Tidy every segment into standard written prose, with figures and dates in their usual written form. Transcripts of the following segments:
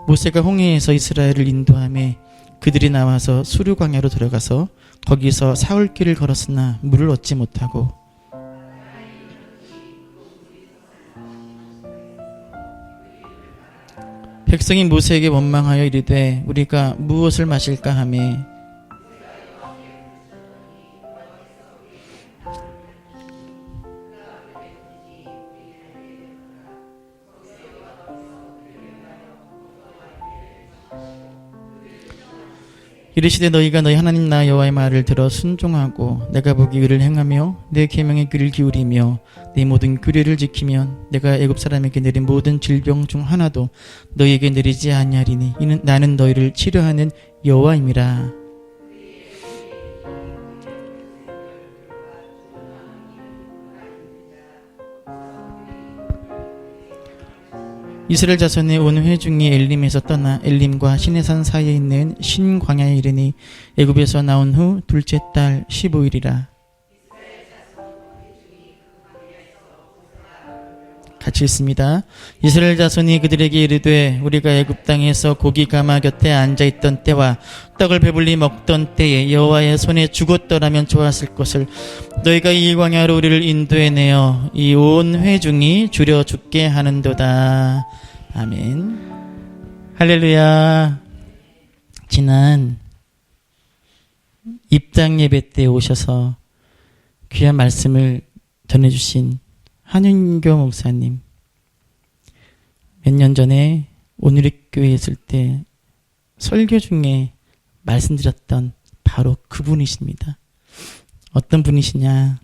모세가 홍해에서 이스라엘을 인도하며 그들이 나와서 수르 광야로 들어가서 거기서 사흘길을 걸었으나 물을 얻지 못하고 백성이 모세에게 원망하여 이르되 우리가 무엇을 마실까 하매 이르시되 너희가 너희 하나님 나 여호와의 말을 들어 순종하고 내가 보기 의를 행하며 내 계명에 귀를 기울이며 내 모든 규례를 지키면 내가 애굽 사람에게 내린 모든 질병 중 하나도 너희에게 내리지 아니하리니 이는 나는 너희를 치료하는 여호와임이라. 이스라엘 자손의 온 회중이 엘림에서 떠나 엘림과 시내산 사이에 있는 신광야에 이르니 애굽에서 나온 후 둘째 달 15일이라. 같이 읽습니다. 이스라엘 자손이 그들에게 이르되 우리가 애굽 땅에서 고기 가마 곁에 앉아있던 때와 떡을 배불리 먹던 때에 여호와의 손에 죽었더라면 좋았을 것을 너희가 이 광야로 우리를 인도해내어 이 온 회중이 주려 죽게 하는도다. 아멘. 할렐루야. 지난 입당 예배 때 오셔서 귀한 말씀을 전해주신 한윤교 목사님, 몇 년 전에 온누리교회에 있을 때 설교 중에 말씀드렸던 바로 그분이십니다. 어떤 분이시냐?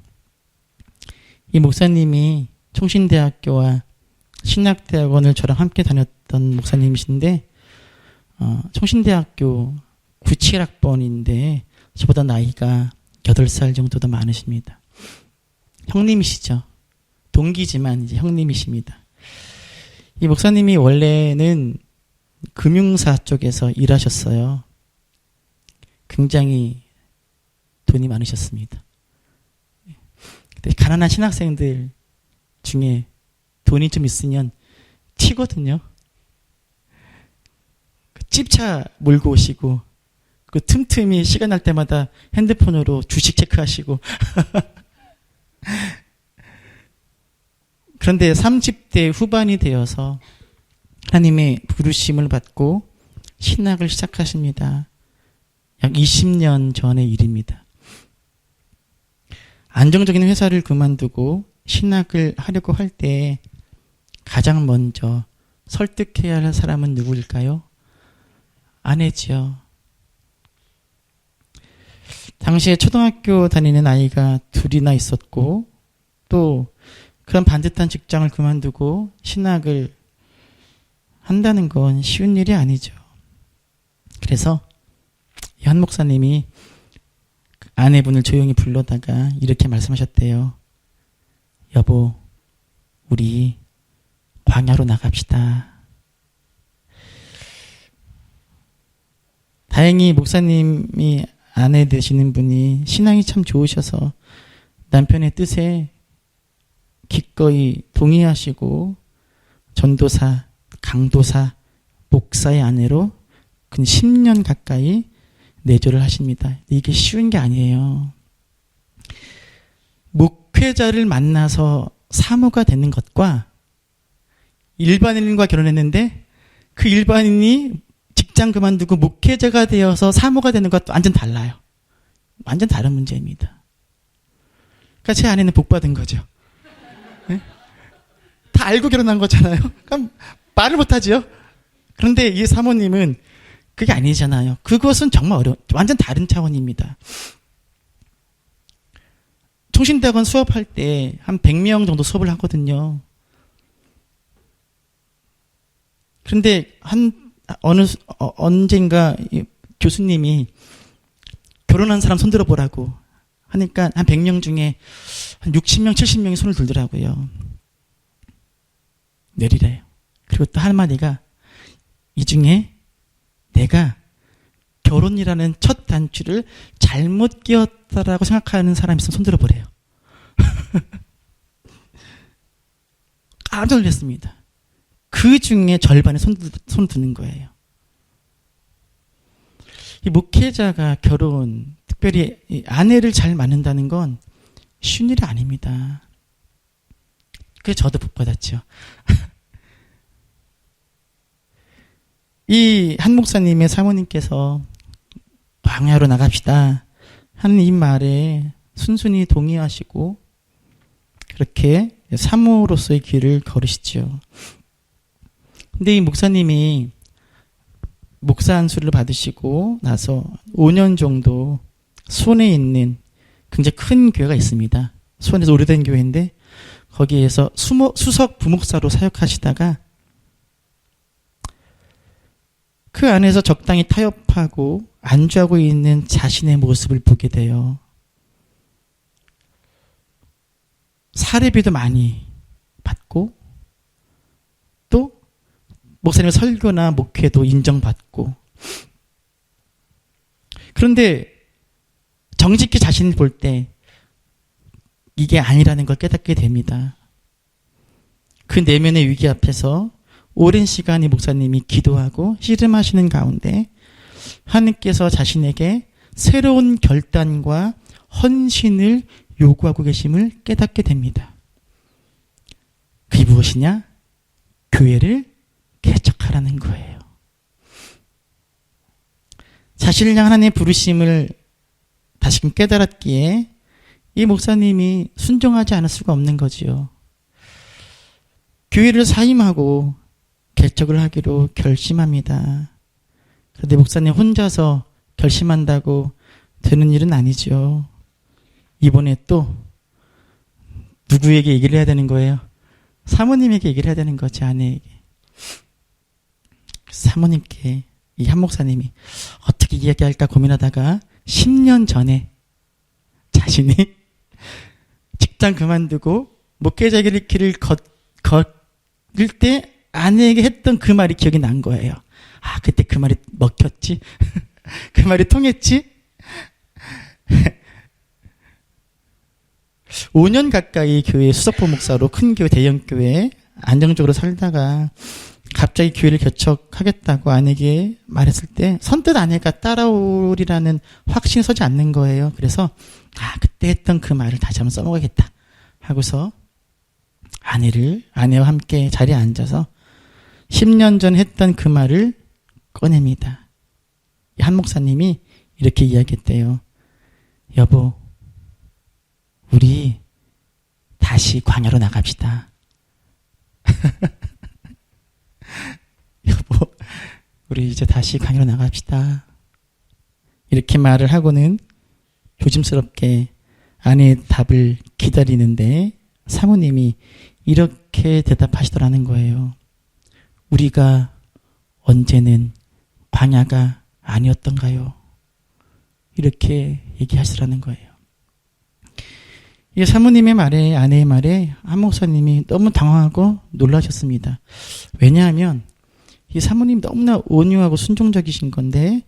이 목사님이 총신대학교와 신학대학원을 저랑 함께 다녔던 목사님이신데 총신대학교 97학번인데 저보다 나이가 8살 정도 더 많으십니다. 형님이시죠. 동기지만 이제 형님이십니다. 이 목사님이 원래는 금융사 쪽에서 일하셨어요. 굉장히 돈이 많으셨습니다. 근데 가난한 신학생들 중에 돈이 좀 있으면 튀거든요. 찝차 몰고 오시고 그 틈틈이 시간 날 때마다 핸드폰으로 주식 체크하시고 그런데 30대 후반이 되어서 하나님의 부르심을 받고 신학을 시작하십니다. 약 20년 전의 일입니다. 안정적인 회사를 그만두고 신학을 하려고 할 때 가장 먼저 설득해야 할 사람은 누구일까요? 아내지요. 당시에 초등학교 다니는 아이가 둘이나 있었고 또 그런 반듯한 직장을 그만두고 신학을 한다는 건 쉬운 일이 아니죠. 그래서 한 목사님이 아내분을 조용히 불러다가 이렇게 말씀하셨대요. 여보, 우리 광야로 나갑시다. 다행히 목사님이 아내 되시는 분이 신앙이 참 좋으셔서 남편의 뜻에 기꺼이 동의하시고 전도사, 강도사, 목사의 아내로 근 10년 가까이 내조를 하십니다. 이게 쉬운 게 아니에요. 목회자를 만나서 사모가 되는 것과 일반인과 결혼했는데 그 일반인이 직장 그만두고 목회자가 되어서 사모가 되는 것도 완전 달라요. 완전 다른 문제입니다. 그러니까 제 아내는 복 받은 거죠. 네? 다 알고 결혼한 거잖아요. 그럼 말을 못하지요. 그런데 이 사모님은 그게 아니잖아요. 그것은 정말 완전 다른 차원입니다. 총신대학원 수업할 때 한 100명 정도 수업을 하거든요. 그런데 언젠가 교수님이 결혼한 사람 손 들어보라고 하니까 한 100명 중에 한 60명, 70명이 손을 들더라고요. 내리래요. 그리고 또 한마디가 이 중에 내가 결혼이라는 첫 단추를 잘못 끼웠다라고 생각하는 사람이 있으면 손 들어보래요. 깜짝 놀랐습니다. 그 중에 절반에 손 드는 거예요. 이 목회자가 결혼, 특별히 이 아내를 잘 만난다는 건 쉬운 일이 아닙니다. 그래서 저도 복 받았죠. 이 한 목사님의 사모님께서 광야로 나갑시다 하는 이 말에 순순히 동의하시고 그렇게 사모로서의 길을 걸으시죠. 근데 이 목사님이 목사 안수를 받으시고 나서 5년 정도 수원에 있는 굉장히 큰 교회가 있습니다. 수원에서 오래된 교회인데 거기에서 수석 부목사로 사역하시다가 그 안에서 적당히 타협하고 안주하고 있는 자신의 모습을 보게 돼요. 사례비도 많이 받고 또 목사님의 설교나 목회도 인정받고, 그런데 정직히 자신을 볼 때 이게 아니라는 걸 깨닫게 됩니다. 그 내면의 위기 앞에서 오랜 시간 이 목사님이 기도하고 씨름하시는 가운데 하나님께서 자신에게 새로운 결단과 헌신을 요구하고 계심을 깨닫게 됩니다. 그게 무엇이냐? 교회를 개척하라는 거예요. 자신을 향한 하나님의 부르심을 다시금 깨달았기에 이 목사님이 순종하지 않을 수가 없는 거지요. 교회를 사임하고 개척을 하기로 결심합니다. 그런데 목사님 혼자서 결심한다고 되는 일은 아니죠. 이번에 또 누구에게 얘기를 해야 되는 거예요? 사모님에게 얘기를 해야 되는 거지, 아내에게. 사모님께 이 한 목사님이 어떻게 이야기할까 고민하다가 10년 전에 자신이 직장 그만두고 목회자의 길을 걷을 때 아내에게 했던 그 말이 기억이 난 거예요. 아, 그때 그 말이 먹혔지? 그 말이 통했지? 5년 가까이 교회 수석부 목사로 큰 교회, 대형 교회에 안정적으로 살다가 갑자기 교회를 개척하겠다고 아내에게 말했을 때 선뜻 아내가 따라오리라는 확신이 서지 않는 거예요. 그래서 그때 했던 그 말을 다시 한번 써먹어야겠다 하고서 아내와 함께 자리에 앉아서 10년 전 했던 그 말을 꺼냅니다. 한 목사님이 이렇게 이야기했대요. 여보, 우리 다시 광야로 나갑시다. 여보, 우리 이제 다시 광야로 나갑시다. 이렇게 말을 하고는 조심스럽게 아내의 답을 기다리는데 사모님이 이렇게 대답하시더라는 거예요. 우리가 언제는 광야가 아니었던가요? 이렇게 얘기하시더라는 거예요. 이 사모님의 말에, 아내의 말에 한 목사님이 너무 당황하고 놀라셨습니다. 왜냐하면 이 사모님이 너무나 온유하고 순종적이신 건데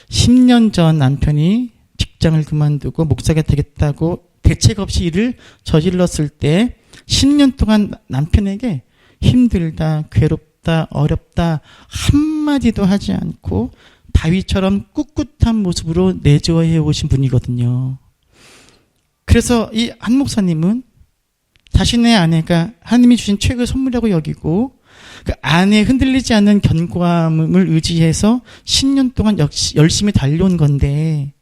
10년 전 남편이 직장을 그만두고 목사가 되겠다고 대책 없이 일을 저질렀을 때 10년 동안 남편에게 힘들다, 괴롭다, 어렵다 한마디도 하지 않고 다윗처럼 꿋꿋한 모습으로 내조해 오신 분이거든요. 그래서 이 한 목사님은 자신의 아내가 하나님이 주신 최고의 선물이라고 여기고 그 아내의 흔들리지 않는 견고함을 의지해서 10년 동안 열심히 달려온 건데,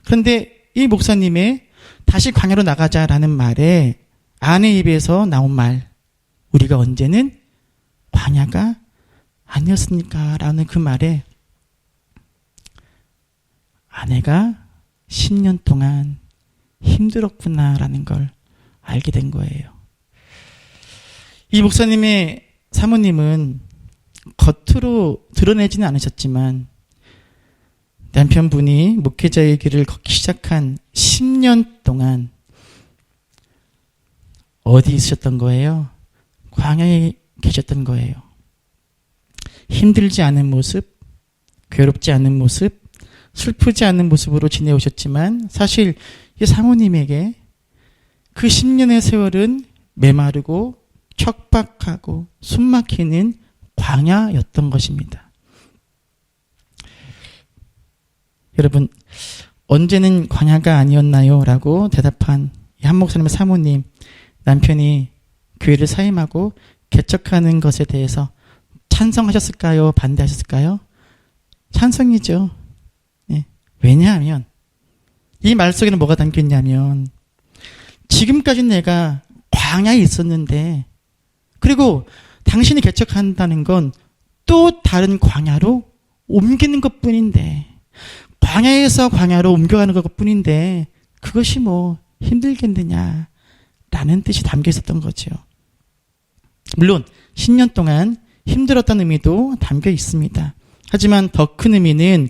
그런데 이 목사님의 다시 광야로 나가자라는 말에 아내 입에서 나온 말, 우리가 언제는 광야가 아니었습니까? 라는 그 말에 아내가 10년 동안 힘들었구나라는 걸 알게 된 거예요. 이 목사님의 사모님은 겉으로 드러내지는 않으셨지만 남편분이 목회자의 길을 걷기 시작한 10년 동안 어디 있으셨던 거예요? 광야에 계셨던 거예요. 힘들지 않은 모습, 괴롭지 않은 모습, 슬프지 않은 모습으로 지내오셨지만 사실 이 사모님에게 그 10년의 세월은 메마르고 척박하고 숨막히는 광야였던 것입니다. 여러분, 언제는 광야가 아니었나요? 라고 대답한 한 목사님의 사모님, 남편이 교회를 사임하고 개척하는 것에 대해서 찬성하셨을까요? 반대하셨을까요? 찬성이죠. 네. 왜냐하면 이 말 속에는 뭐가 담겨있냐면, 지금까지 내가 광야에 있었는데, 그리고 당신이 개척한다는 건 또 다른 광야로 옮기는 것뿐인데, 광야에서 광야로 옮겨가는 것뿐인데 그것이 뭐 힘들겠느냐 라는 뜻이 담겨 있었던 거죠. 물론 10년 동안 힘들었다는 의미도 담겨 있습니다. 하지만 더 큰 의미는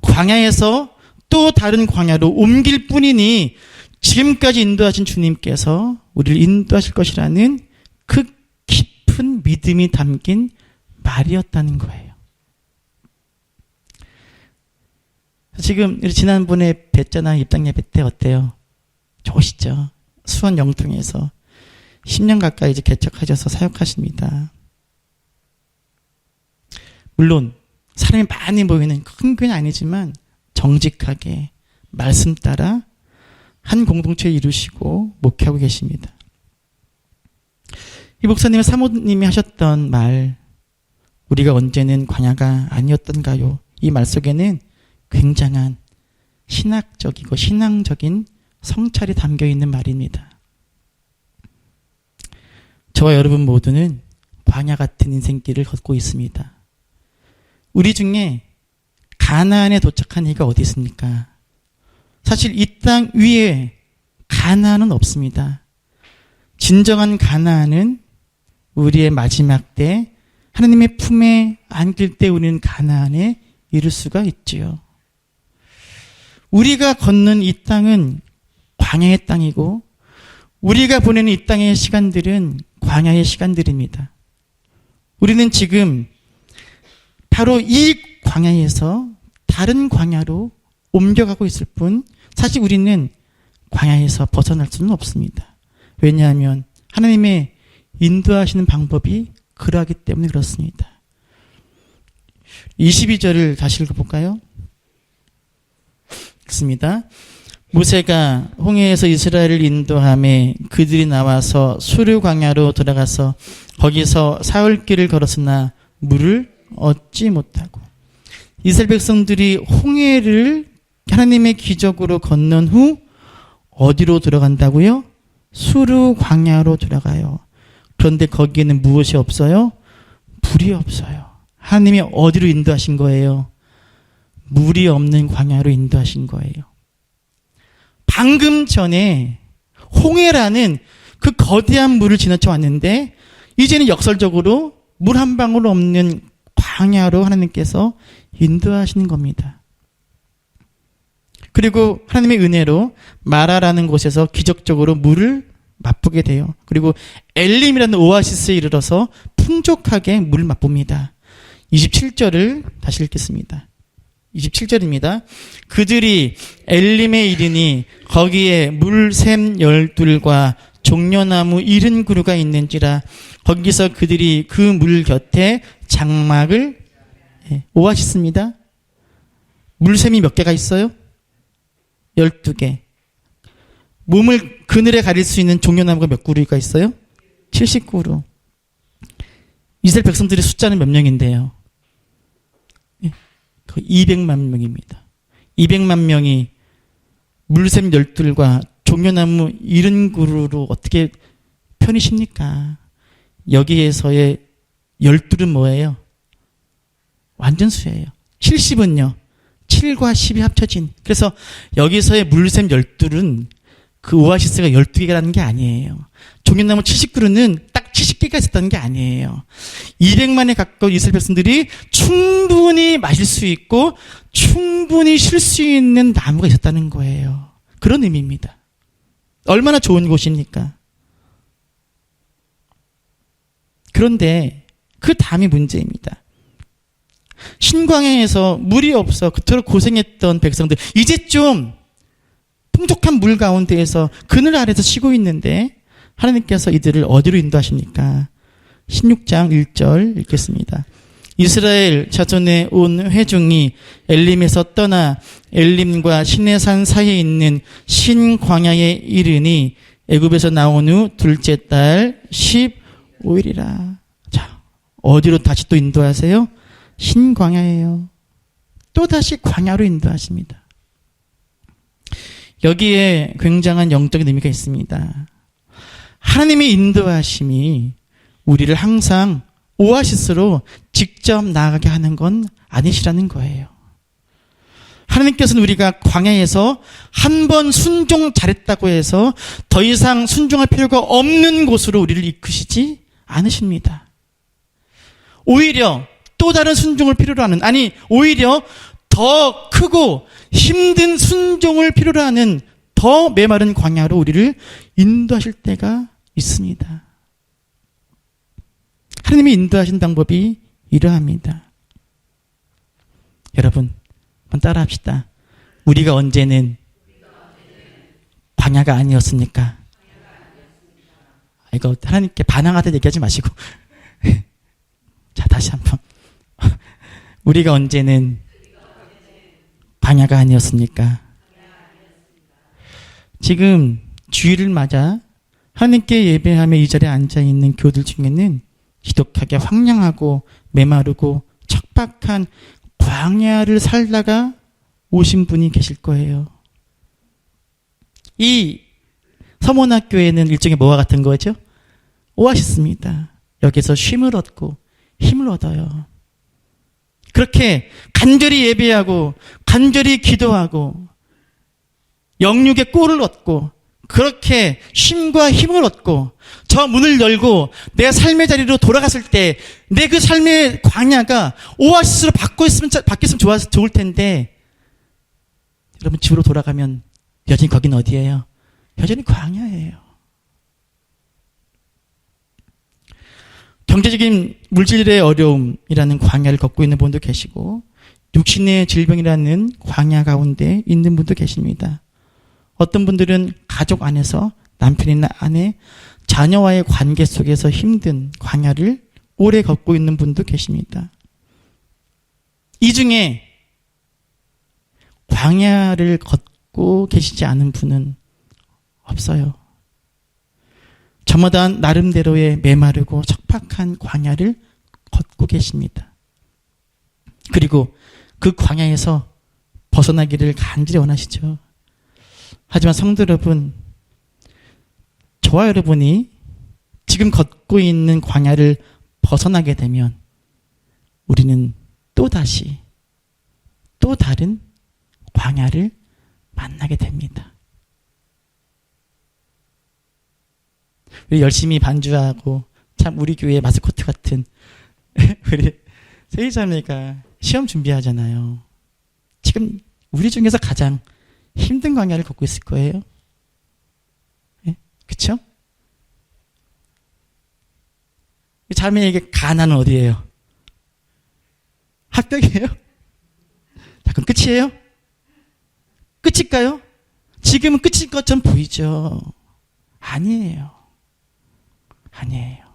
광야에서 또 다른 광야로 옮길 뿐이니 지금까지 인도하신 주님께서 우리를 인도하실 것이라는 그 깊은 믿음이 담긴 말이었다는 거예요. 지금 지난번에 뵀잖아요. 입당 예배 때 어때요? 좋으시죠? 수원 영통에서 10년 가까이 이제 개척하셔서 사역하십니다. 물론 사람이 많이 모이는 큰 교회는 아니지만 정직하게 말씀 따라 한 공동체 이루시고 목회하고 계십니다. 이 목사님의 사모님이 하셨던 말, 우리가 언제는 광야가 아니었던가요? 이 말 속에는 굉장한 신학적이고 신앙적인 성찰이 담겨있는 말입니다. 저와 여러분 모두는 광야 같은 인생길을 걷고 있습니다. 우리 중에 가나안에 도착한 이가 어디 있습니까? 사실 이 땅 위에 가나안은 없습니다. 진정한 가나안은 우리의 마지막 때 하나님의 품에 안길 때 우리는 가나안에 이룰 수가 있지요. 우리가 걷는 이 땅은 광야의 땅이고 우리가 보내는 이 땅의 시간들은 광야의 시간들입니다. 우리는 지금 바로 이 광야에서 다른 광야로 옮겨가고 있을 뿐 사실 우리는 광야에서 벗어날 수는 없습니다. 왜냐하면 하나님의 인도하시는 방법이 그러하기 때문에 그렇습니다. 22절을 다시 읽어볼까요? 읽습니다. 모세가 홍해에서 이스라엘을 인도하매 그들이 나와서 수르 광야로 돌아가서 거기서 사흘길을 걸었으나 물을 얻지 못하고, 이스라엘 백성들이 홍해를 하나님의 기적으로 건넌 후 어디로 들어간다고요? 수르 광야로 들어가요. 그런데 거기에는 무엇이 없어요? 불이 없어요. 하나님이 어디로 인도하신 거예요? 물이 없는 광야로 인도하신 거예요. 방금 전에 홍해라는 그 거대한 물을 지나쳐 왔는데 이제는 역설적으로 물 한 방울 없는 광야로 하나님께서 인도하시는 겁니다. 그리고 하나님의 은혜로 마라라는 곳에서 기적적으로 물을 맛보게 돼요. 그리고 엘림이라는 오아시스에 이르러서 풍족하게 물을 맛봅니다. 27절을 다시 읽겠습니다. 27절입니다. 그들이 엘림에 이르니 거기에 물샘 12과 종려나무 70그루가 있는지라 거기서 그들이 그 물 곁에 장막을, 오아시스입니다. 물샘이 몇 개가 있어요? 12개. 몸을 그늘에 가릴 수 있는 종려나무가 몇 그루가 있어요? 70그루. 이스라엘 백성들의 숫자는 몇 명인데요? 200만 명입니다. 200만 명이 물샘 12과 종려나무 70그루로 어떻게 편이십니까? 여기에서의 12는 뭐예요? 완전수예요. 70은요. 7과 10이 합쳐진. 그래서 여기서의 물샘 12는 그 오아시스가 12개라는 게 아니에요. 종려나무 70그루는 딱 70개가 있었다는 게 아니에요. 200만에 가까운 이스라엘 백성들이 충분히 마실 수 있고 충분히 쉴 수 있는 나무가 있었다는 거예요. 그런 의미입니다. 얼마나 좋은 곳입니까? 그런데 그 다음이 문제입니다. 신광야에서 물이 없어 그토록 고생했던 백성들, 이제 좀 풍족한 물 가운데에서 그늘 아래서 쉬고 있는데 하나님께서 이들을 어디로 인도하십니까? 16장 1절 읽겠습니다. 이스라엘 자손의 온 회중이 엘림에서 떠나 엘림과 시내산 사이에 있는 신광야에 이르니 애굽에서 나온 후 둘째 달 15일이라. 자, 어디로 다시 또 인도하세요? 신광야예요. 또다시 광야로 인도하십니다. 여기에 굉장한 영적인 의미가 있습니다. 하나님의 인도하심이 우리를 항상 오아시스로 직접 나아가게 하는 건 아니시라는 거예요. 하나님께서는 우리가 광야에서 한 번 순종 잘했다고 해서 더 이상 순종할 필요가 없는 곳으로 우리를 이끄시지 않으십니다. 오히려 또 다른 순종을 필요로 하는, 아니 오히려 더 크고 힘든 순종을 필요로 하는 더 메마른 광야로 우리를 인도하실 때가 있습니다. 하나님이 인도하신 방법이 이러합니다. 여러분, 한번 따라합시다. 우리가 언제는 광야가 아니었습니까? 이거 하나님께 반항하듯 얘기하지 마시고. 자, 다시 한번. 우리가 언제는 광야가 아니었습니까? 지금 주일을 맞아 하나님께 예배하며 이 자리에 앉아있는 교들 중에는 지독하게 황량하고 메마르고 척박한 광야를 살다가 오신 분이 계실 거예요. 이 서문학교에는 일종의 뭐와 같은 거죠? 오아시스입니다. 여기서 쉼을 얻고 힘을 얻어요. 그렇게 간절히 예배하고 간절히 기도하고 영육의 꼴을 얻고 그렇게 쉼과 힘을 얻고 저 문을 열고 내 삶의 자리로 돌아갔을 때 내 그 삶의 광야가 오아시스로 바뀌었으면 좋을 텐데, 여러분 집으로 돌아가면 여전히 거긴 어디예요? 여전히 광야예요. 경제적인 물질의 어려움이라는 광야를 걷고 있는 분도 계시고 육신의 질병이라는 광야 가운데 있는 분도 계십니다. 어떤 분들은 가족 안에서 남편이나 아내, 자녀와의 관계 속에서 힘든 광야를 오래 걷고 있는 분도 계십니다. 이 중에 광야를 걷고 계시지 않은 분은 없어요. 저마다 나름대로의 메마르고 척박한 광야를 걷고 계십니다. 그리고 그 광야에서 벗어나기를 간절히 원하시죠. 하지만 성도 여러분, 저와 여러분이 지금 걷고 있는 광야를 벗어나게 되면 우리는 또다시 또 다른 광야를 만나게 됩니다. 우리 열심히 반주하고 참 우리 교회 마스코트 같은 우리 세이자매가 시험 준비하잖아요. 지금 우리 중에서 가장 힘든 광야를 걷고 있을 거예요. 네? 그쵸? 자매에게 가나는 어디예요? 합격이에요? 자, 그럼 끝이에요? 끝일까요? 지금은 끝일 것처럼 보이죠. 아니에요. 아니에요.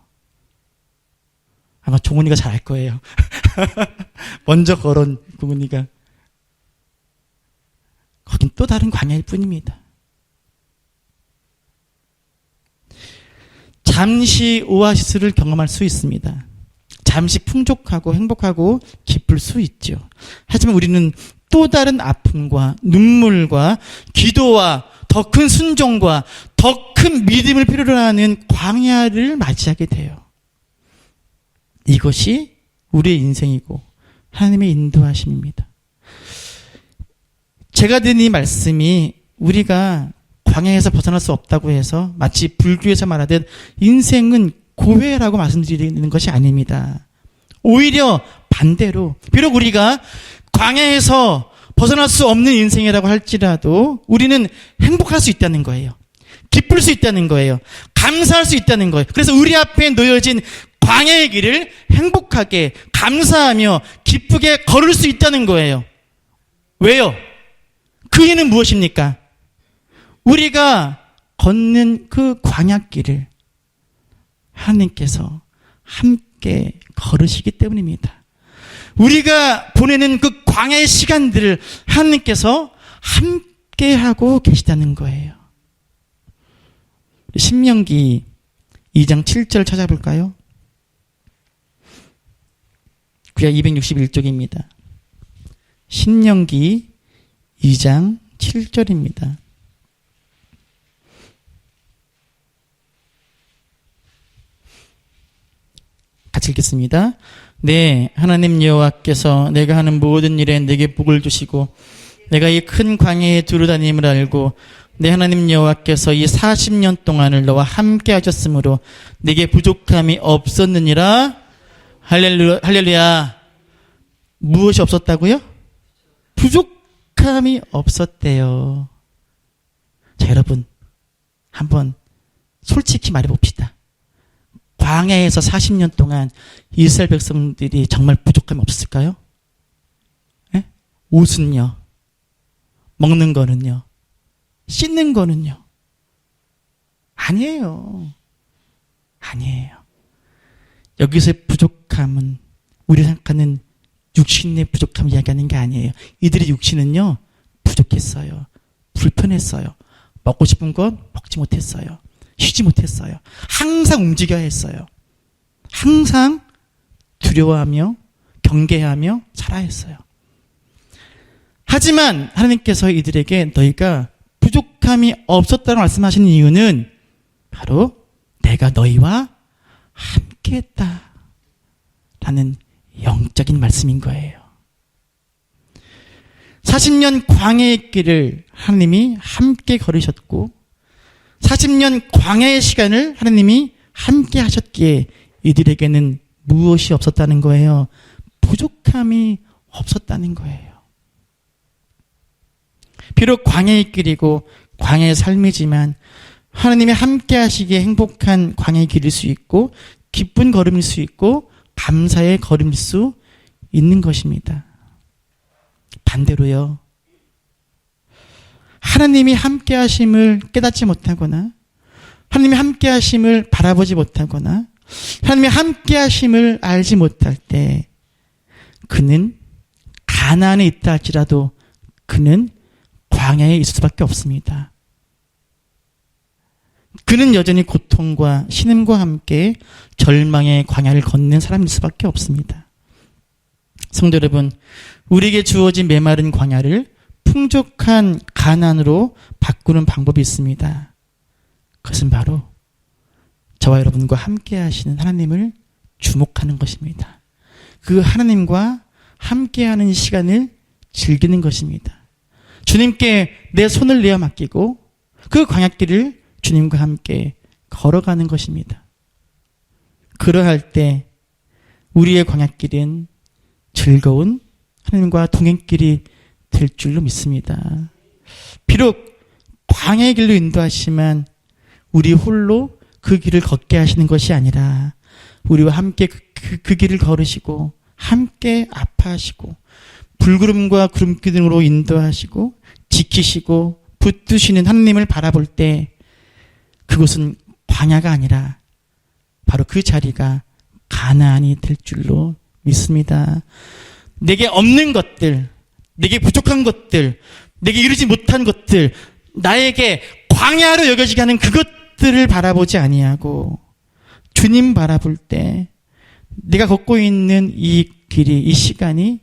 아마 종훈이가 잘 알 거예요. 먼저 걸은 종훈이가. 거긴 또 다른 광야일 뿐입니다. 잠시 오아시스를 경험할 수 있습니다. 잠시 풍족하고 행복하고 기쁠 수 있죠. 하지만 우리는 또 다른 아픔과 눈물과 기도와 더 큰 순종과 더 큰 믿음을 필요로 하는 광야를 맞이하게 돼요. 이것이 우리의 인생이고 하나님의 인도하심입니다. 제가 드린 이 말씀이 우리가 광야에서 벗어날 수 없다고 해서 마치 불교에서 말하듯 인생은 고회라고 말씀드리는 것이 아닙니다. 오히려 반대로, 비록 우리가 광야에서 벗어날 수 없는 인생이라고 할지라도 우리는 행복할 수 있다는 거예요. 기쁠 수 있다는 거예요. 감사할 수 있다는 거예요. 그래서 우리 앞에 놓여진 광야의 길을 행복하게 감사하며 기쁘게 걸을 수 있다는 거예요. 왜요? 그 이유는 무엇입니까? 우리가 걷는 그 광야길을 하나님께서 함께 걸으시기 때문입니다. 우리가 보내는 그 광야의 시간들을 하나님께서 함께하고 계시다는 거예요. 신명기 2장 7절 찾아볼까요? 구약 261쪽입니다. 신명기 2장 7절입니다. 같이 읽겠습니다. 네, 하나님 여호와께서 내가 하는 모든 일에 내게 복을 주시고 내가 이 큰 광야에 두루 다님을 알고 내 하나님 여호와께서 이 40년 동안을 너와 함께 하셨으므로 내게 부족함이 없었느니라. 할렐루야. 무엇이 없었다고요? 부족함이 없었대요. 자, 여러분 한번 솔직히 말해봅시다. 광야에서 40년 동안 이스라엘 백성들이 정말 부족함이 없었을까요? 네? 옷은요? 먹는 거는요? 씻는 거는요? 아니에요. 아니에요. 여기서의 부족함은 우리가 생각하는 육신의 부족함 이야기하는 게 아니에요. 이들의 육신은요 부족했어요. 불편했어요. 먹고 싶은 건 먹지 못했어요. 쉬지 못했어요. 항상 움직여야 했어요. 항상 두려워하며 경계하며 살아야 했어요. 하지만 하나님께서 이들에게 너희가 부족함이 없었다고 말씀하시는 이유는 바로 내가 너희와 함께했다 라는 영적인 말씀인 거예요. 40년 광야의 길을 하나님이 함께 걸으셨고 40년 광야의 시간을 하나님이 함께 하셨기에 이들에게는 무엇이 없었다는 거예요? 부족함이 없었다는 거예요. 비록 광야의 길이고 광야의 삶이지만 하나님이 함께 하시기에 행복한 광야의 길일 수 있고 기쁜 걸음일 수 있고 감사의 걸음일 수 있는 것입니다. 반대로요. 하나님이 함께 하심을 깨닫지 못하거나 하나님이 함께 하심을 바라보지 못하거나 하나님이 함께 하심을 알지 못할 때 그는 가나안에 있다 할지라도 그는 광야에 있을 수밖에 없습니다. 그는 여전히 고통과 신음과 함께 절망의 광야를 걷는 사람일 수밖에 없습니다. 성도 여러분, 우리에게 주어진 메마른 광야를 풍족한 가나안으로 바꾸는 방법이 있습니다. 그것은 바로 저와 여러분과 함께 하시는 하나님을 주목하는 것입니다. 그 하나님과 함께하는 시간을 즐기는 것입니다. 주님께 내 손을 내어 맡기고 그 광야길을 주님과 함께 걸어가는 것입니다. 그러할 때 우리의 광야길은 즐거운 하나님과 동행길이 될 줄로 믿습니다. 비록 광야의 길로 인도하시지만 우리 홀로 그 길을 걷게 하시는 것이 아니라 우리와 함께 그 길을 걸으시고 함께 아파하시고 불구름과 구름기둥으로 인도하시고 지키시고 붙드시는 하나님을 바라볼 때 그곳은 광야가 아니라 바로 그 자리가 가나안이 될 줄로 믿습니다. 내게 없는 것들, 내게 부족한 것들, 내게 이루지 못한 것들, 나에게 광야로 여겨지게 하는 그것들을 바라보지 아니하고 주님 바라볼 때 내가 걷고 있는 이 길이, 이 시간이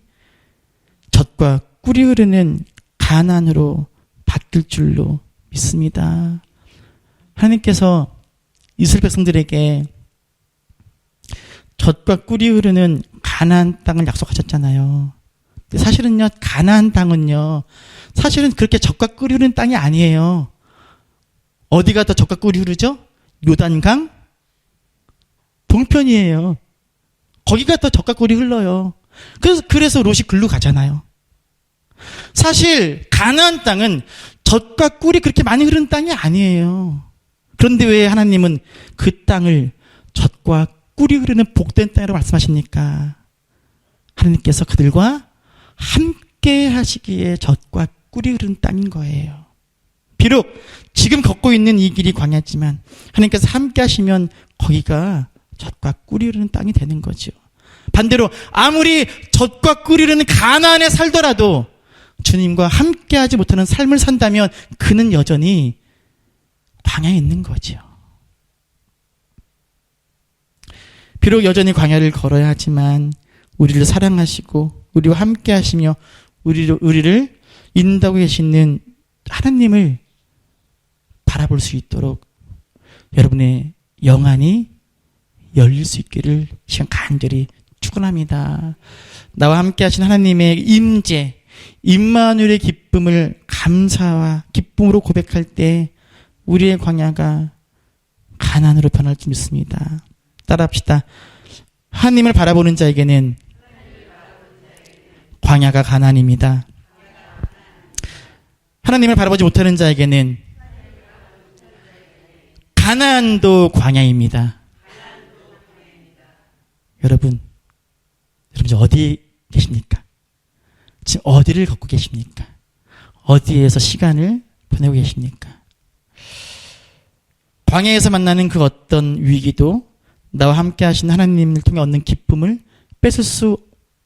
젖과 꿀이 흐르는 가나안으로 바뀔 줄로 믿습니다. 하나님께서 이스라엘 백성들에게 젖과 꿀이 흐르는 가나안 땅을 약속하셨잖아요. 근데 사실은요, 가나안 땅은요, 사실은 그렇게 젖과 꿀이 흐르는 땅이 아니에요. 어디가 더 젖과 꿀이 흐르죠? 요단강 동편이에요. 거기가 더 젖과 꿀이 흘러요. 그래서 롯이 글로 가잖아요. 사실 가나안 땅은 젖과 꿀이 그렇게 많이 흐르는 땅이 아니에요. 그런데 왜 하나님은 그 땅을 젖과 꿀이 흐르는 복된 땅이라고 말씀하십니까? 하나님께서 그들과 함께 하시기에 젖과 꿀이 흐르는 땅인 거예요. 비록 지금 걷고 있는 이 길이 광야지만 하나님께서 함께 하시면 거기가 젖과 꿀이 흐르는 땅이 되는 거죠. 반대로 아무리 젖과 꿀이 흐르는 가나안에 살더라도 주님과 함께하지 못하는 삶을 산다면 그는 여전히 광야에 있는 거죠. 비록 여전히 광야를 걸어야 하지만 우리를 사랑하시고 우리와 함께하시며 우리를 인도하고 계시는 하나님을 바라볼 수 있도록 여러분의 영안이 열릴 수 있기를 시간 간절히 축원합니다. 나와 함께하신 하나님의 임재, 임마누엘의 기쁨을 감사와 기쁨으로 고백할 때 우리의 광야가 가나안으로 변할 줄 믿습니다. 따라합시다. 하나님을 바라보는 자에게는 광야가 가나안입니다. 하나님을 바라보지 못하는 자에게는 가나안도 광야입니다. 여러분 지금 어디 계십니까? 지금 어디를 걷고 계십니까? 어디에서 시간을 보내고 계십니까? 광야에서 만나는 그 어떤 위기도 나와 함께 하신 하나님을 통해 얻는 기쁨을 뺏을 수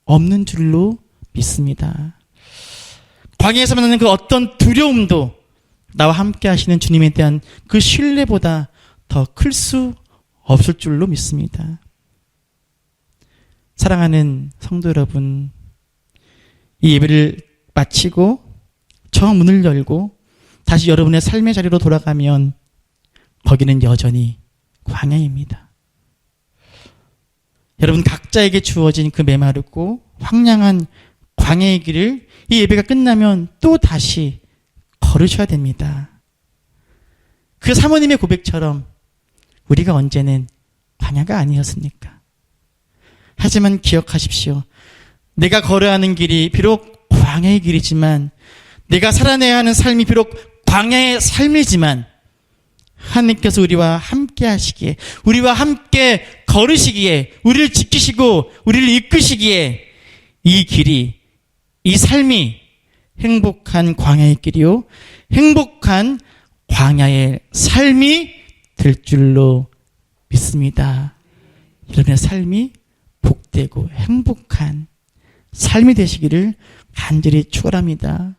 없는 줄로 믿습니다. 광야에서 만나는 그 어떤 두려움도 나와 함께 하시는 주님에 대한 그 신뢰보다 더 클 수 없을 줄로 믿습니다. 사랑하는 성도 여러분, 이 예배를 마치고 저 문을 열고 다시 여러분의 삶의 자리로 돌아가면 거기는 여전히 광야입니다. 여러분 각자에게 주어진 그 메마르고 황량한 광야의 길을 이 예배가 끝나면 또 다시 걸으셔야 됩니다. 그 사모님의 고백처럼 우리가 언제는 광야가 아니었습니까? 하지만 기억하십시오. 내가 걸어야 하는 길이 비록 광야의 길이지만, 내가 살아내야 하는 삶이 비록 광야의 삶이지만 하나님께서 우리와 함께 하시기에, 우리와 함께 걸으시기에, 우리를 지키시고 우리를 이끄시기에 이 길이, 이 삶이 행복한 광야의 길이요, 행복한 광야의 삶이 될 줄로 믿습니다. 여러분의 삶이 복되고 행복한 삶이 되시기를 간절히 축원합니다.